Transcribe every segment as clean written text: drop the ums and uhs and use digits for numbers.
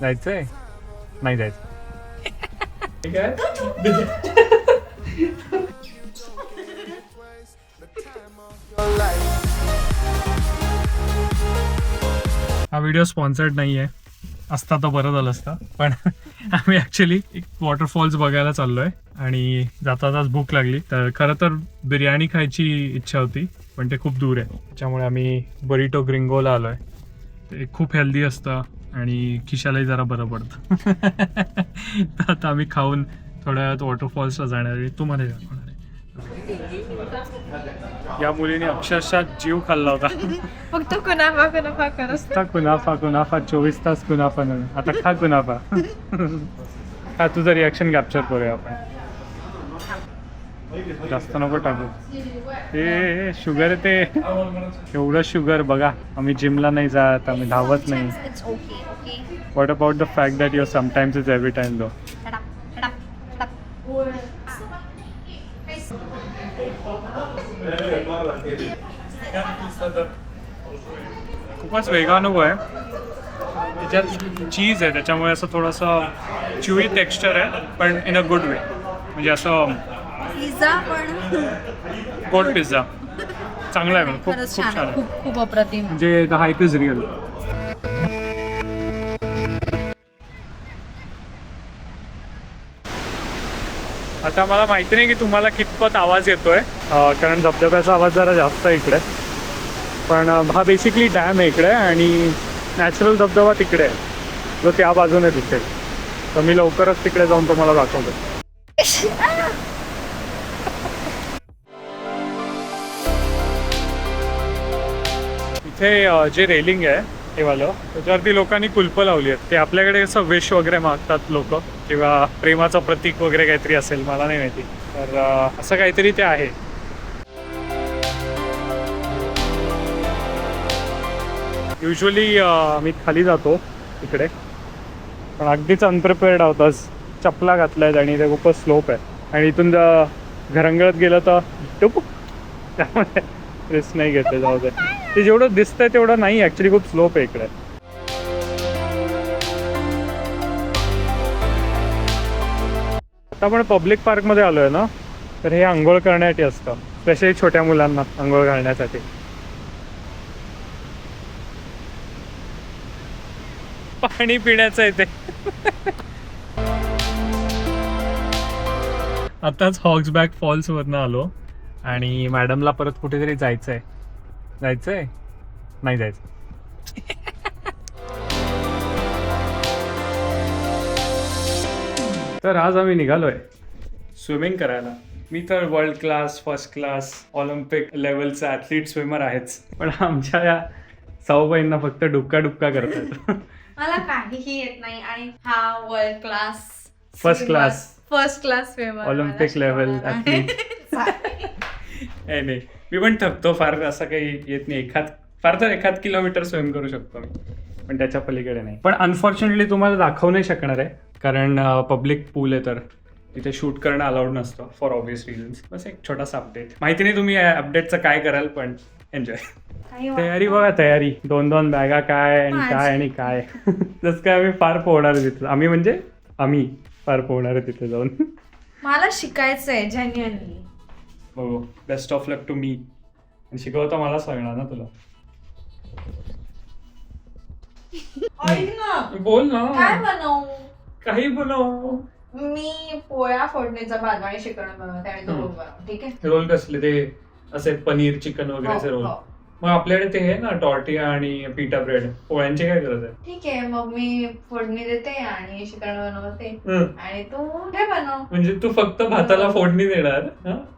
जायचंय नाही जायचं ठीक आहे. हा व्हिडिओ स्पॉन्सर्ड नाही आहे, असता तर बरं झालं असतं. पण आम्ही ॲक्च्युली एक वॉटरफॉल्स बघायला चाललोय आणि जाता जाताच भूक लागली. तर खरं तर बिर्याणी खायची इच्छा होती, पण ते खूप दूर आहे. त्याच्यामुळे आम्ही बरिटो ग्रिंगोला आलोय. ते खूप हेल्दी असतं आणि खिशालाही जरा बरं पडतं. तर आता आम्ही खाऊन थोड्या वेळात वॉटरफॉल्सला जाणार आहे. तुम्हाला दाखवणार आहे. या मुलीने अक्षरशः जीव खाल्ला होता. फक्त कुनाफा कुनाफा करत नुसता कुनाफा 24 तास कुनाफा नाही. आता खा कुनाफा. हा तुझं रिॲक्शन कॅप्चर करूया आपण. जास्त नको टाकू. ते शुगर आहे ते. एवढं शुगर बघा. आम्ही जिमला नाही जात, आम्ही धावत नाही. What about the fact that your sometimes is every time though. खूपच वेगळा अनुभव आहे. त्याच्यात चीज आहे, त्याच्यामुळे असं थोडंसं च्युई टेक्स्चर आहे, पण इन अ गुड वे. म्हणजे असं पिझ्झा पण गोड पिझ्झा चांगला आहे. खूप खूप छान आहे. खूप अप्रतिम. म्हणजे द हाईप इज रिअल. आता मला माहिती नाही की तुम्हाला कितपत आवाज येतोय, कारण धबधब्याचा आवाज जरा जास्त आहे इकडे. पण हा बेसिकली डॅम आहे इकडे आणि नॅचरल धबधबा तिकडे आहे, जो त्या बाजूने दिसेल. तर मी लवकरच तिकडे जाऊन तुम्हाला दाखवतो. इथे जे रेलिंग आहे हे वालं, त्याच्यावरती लोकांनी कुलपं लावली आहेत. ते आपल्याकडे असं विश वगैरे मागतात लोक, किंवा प्रेमाचं प्रतीक वगैरे काहीतरी असेल, मला नाही माहिती. तर असं काहीतरी ते आहे. युजली आम्ही खाली जातो इकडे, पण अगदीच अनप्रिपेअर्ड आहोतच. चपला घातल्यात आणि ते खूपच स्लोप आहे आणि इथून घरंगळत गेलं तर टुप, त्यामुळे रिस्क नाही घेतले. जाऊ दे. ते जेवढं दिसतंय तेवढं नाही, ॲक्च्युली खूप स्लोप आहे इकडे. आता आपण पब्लिक पार्कमध्ये आलो आहे ना, तर हे आंघोळ करण्यासाठी असतं, स्पेशली छोट्या मुलांना आंघोळ घालण्यासाठी. पाणी पिण्याचं आहे ते. आताच हॉक्सबॅक फॉल्स वरनं आलो आणि मॅडमला परत कुठेतरी जायचंय. जायचंय नाही जायचं. तर आज आम्ही निघालोय स्विमिंग करायला. मी तर world class, first class, Olympic लेवलचा ॲथलीट स्विमर आहेच, पण आमच्या या साऊबाईंना फक्त डुबका करतात. मला काहीही येत नाही आणि हा world class, first class swimmer, Olympic level athlete. नाही, मी पण थकतो फार. असं काही येत नाही. फार तर 1 किलोमीटर स्विम करू शकतो मी, पण त्याच्या पलीकडे नाही. पण अनफॉर्च्युनेटली तुम्हाला दाखवू नाही शकणार आहे, कारण पब्लिक पूल आहे, तर तिथे शूट करणं अलाउड नसतं फॉर ऑब्वियस रिझन्स. बस एक छोटासा अपडेट. माहिती नाही तुम्ही या अपडेटचं काय कराल, पण एन्जॉय. तयारी बघा, तयारी. 2 बॅगा काय आणि काय. जसं काय आम्ही फार पोहणार आहे तिथं. आम्ही फार पोहणार आहे तिथे जाऊन. मला शिकायचंय जेन्युइनली. बघू. Best of luck to me. आणि शिकवता मला सांगणार ना तुला. बोल ना. काय बनवू? काही बनव. मी पोळ्या फोडणीचा भात आणि शिकण बनवते आणि तो रोल बनव. ठीक आहे. रोल कसले ते असे पनीर चिकन वगैरेचे रोल. मग आपल्याकडे ते आहे ना टॉर्टिया आणि पिटा ब्रेड. पोळ्यांची काय गरज आहे? ठीक आहे, मग मी फोडणी देते आणि शिकण बनवते आणि तू हे बनव. म्हणजे तू फक्त भाताला फोडणी देणार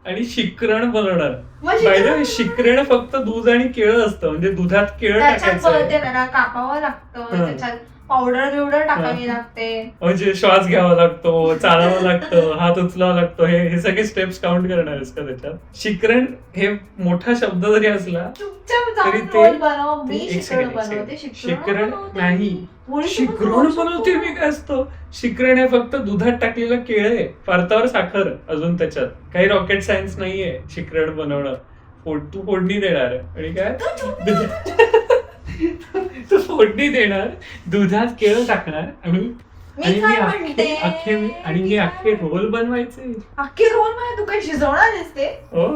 आणि शिकरण बनवणार. शिकरण फक्त दूध आणि केळं असतं, म्हणजे दुधात केळं टाकायचं, कापावं लागतं, त्याच्यात पावडर बिवडर टाकावी लागते, म्हणजे श्वास घ्यावा लागतो, चालावं लागतं, हात उचलावा लागतो. हे सगळे स्टेप्स काउंट करणार आहेस का त्याच्यात? शिकरण हे मोठा शब्द जरी असला तरी ते शिकरण नाही. शिकरण बनवते मी काय असतो? शिकरण हे फक्त दुधात टाकलेलं केळं आहे, परतावर साखर, अजून त्याच्यात काही रॉकेट सायन्स नाहीये शिकरण बनवणं. तू फोडणी देणार आणि काय तू फोडणी देणार, दुधात केळं टाकणार आणि मी काय म्हणते? मी अख्खे रोल बनवायचे. अख्खे रोल मध्ये तू काही शिजवणार आहेस ते? हो.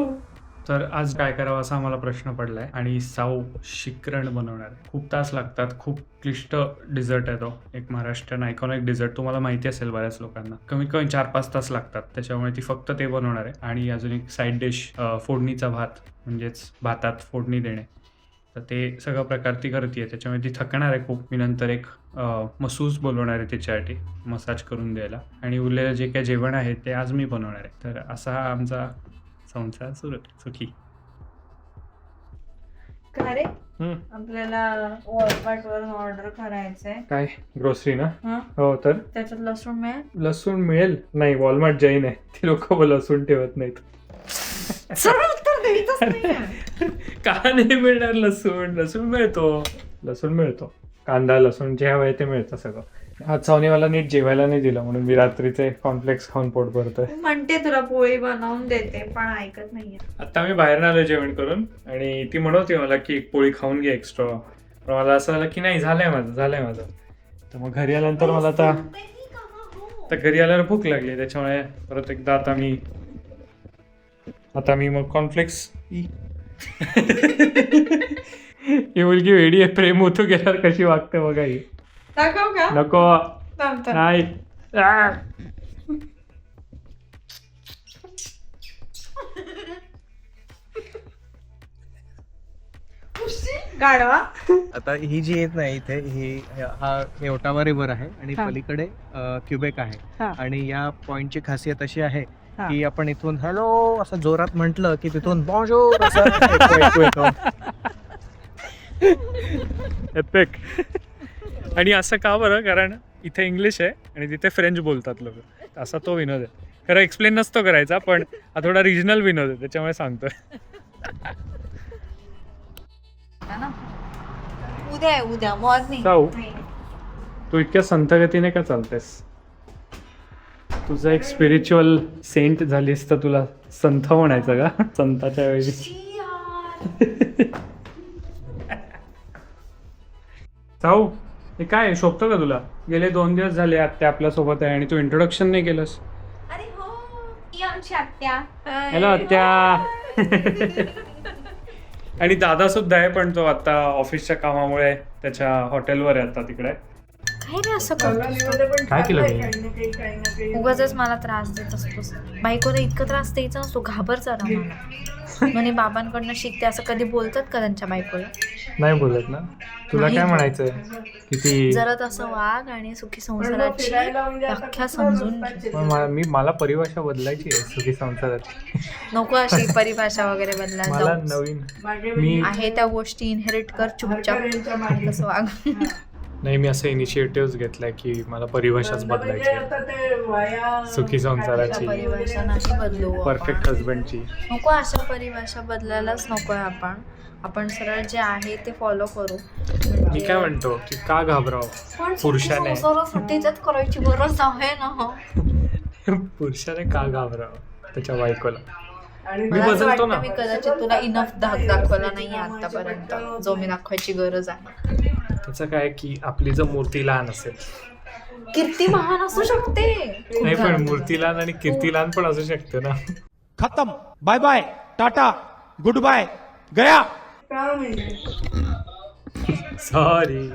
तर आज काय करावं असा मला प्रश्न पडलाय आणि साऊ शिकरण बनवणार आहे. खूप तास लागतात, खूप क्लिष्ट डिझर्ट आहे तो. एक महाराष्ट्रीयन आयकॉनिक डिझर्ट, तुम्हाला माहिती असेल बऱ्याच लोकांना. कमीत कमी 4-5 तास लागतात, त्याच्यामुळे ती फक्त ते बनवणार आहे. आणि अजून एक साईड डिश फोडणीचा भात, म्हणजेच भातात फोडणी देणे. तर ते सगळं प्रकार ती करते, त्याच्यामुळे ती थकणार आहे खूप. मी नंतर एक मसूस बोलवणार आहे तिच्यासाठी मसाज करून द्यायला. आणि उरलेलं जे काही जेवण आहे ते आज मी बनवणार आहे. तर असा हा आमचा संसार सुखी. का रे आपल्याला वॉलमार्ट वरून ऑर्डर करायचंय. काय ग्रोसरी ना? हं? हो. तर त्याच्यात लसूण मिळेल? लसूण मिळेल? नाही, वॉलमार्ट जैन आहे, ती लोक लसूण ठेवत नाहीत. सरळ उत्तर द्यायचंच नाहीये. का नाही मिळणार लसूण? लसूण मिळतो. कांदा लसूण जे हवंय ते मिळतं सगळं. आज सावनीवाला नीट जेवायला नाही दिलं, म्हणून मी रात्रीचे कॉर्नफ्लेक्स खाऊन पोट भरतोय. म्हणते तुला पोळी बनवून देते, पण ऐकत नाहीये. आता मी बाहेर आलो जेवण करून आणि ती म्हणते मला की एक पोळी खाऊन घे एक्स्ट्रा. पण मला असं झालं की नाही, झालंय माझं. तर मग घरी आल्यानंतर मला आता घरी आल्यावर भूक लागली, त्याच्यामुळे परत एकदा आता मी मग कॉर्नफ्लेक्स ही मुलगी वेडी आहे, प्रेम होतो गेल्यावर कशी वागते बघा ही. दाखव का? नको. नाही. गाढवा. आता ही जी येत नाही इथे, हे ओटावा रिव्हर आहे आणि पलीकडे क्युबेक आहे. आणि या पॉइंटची खासियत अशी आहे की आपण इथून हॅलो असं जोरात म्हटलं की तिथून बॉन्जोर असं ऐकू येतो. एपिक. आणि असं का बरं? कारण इथे इंग्लिश आहे आणि तिथे फ्रेंच बोलतात लोक. असा तो विनोद आहे. खरं एक्सप्लेन नसतो करायचा, पण हा थोडा रिजनल विनोद आहे, त्याच्यामुळे सांगतोय. उद्या मॉर्निंग. जाऊ. तू इतक्या संथ गतीने का चालतेस? तुझं एक स्पिरिच्युअल सेंट झालीस तर तुला संथ म्हणायचं का? संताच्या वेळी. जाऊ. हे काय शोभतं का तुला? गेले 2 दिवस झाले आत्या आपल्यासोबत आहे आणि तू इंट्रोडक्शन नाही केलंस. अरे हो, ही आमची आत्या. हॅलो आत्या. आणि दादा सुद्धा आहे, पण तो आता ऑफिसच्या कामामुळे त्याच्या हॉटेलवर आहे आता तिकडे. काय रे असं करतोस? काय केलं मी? उगाचच मला त्रास देत असतोस. बायकोला इतकं त्रास द्यायचा नसतो, घाबर जरा मला. म्हणे बाबांकडनं शिकते असं कधी बोलतात का त्यांच्या बायकोला? नाही बोलत ना. तुला काय म्हणायचंय? किती जरा तसं वाग आणि सुखी संसाराची व्याख्या समजून घे. मला परिभाषा बदलायची आहे सुखी संसाराची. नको अशी परिभाषा वगैरे बदलायला मला जाऊ. नवीन मी आहे त्या गोष्टी इनहेरिट कर चुपचाप आणि तसं वाग. नाही, मी असं इनिशिएटिव्ह घेतलाय की मला परिभाषाच बदलायची आहे. सुखी संसाराची, परिभाषा नाही बदलू. परफेक्ट हजबंडची. नको अशा परिभाषा बदलायलाच नकोय. आपण सरळ जे आहे ते फॉलो करू. मी काय म्हणतो की का घाबराव पण पुरुषाने? सुट्टीच करायची गरज आहे ना. पुरुषाने का घाबराव त्याच्या बायकोला? मी मला असं बदलतो ना. वाटतं मी कदाचित तुला इनफ धाक दाखवला नाहीये आतापर्यंत जो मी दाखवायची गरज आहे. त्याचं काय की आपली जर मूर्ती लहान असेल, कीर्ती महान असू शकते. नाही पण मूर्ती लहान आणि कीर्ती लहान पण असू शकते ना. खत्म. Bye bye, tata, good bye, गया. सॉरी.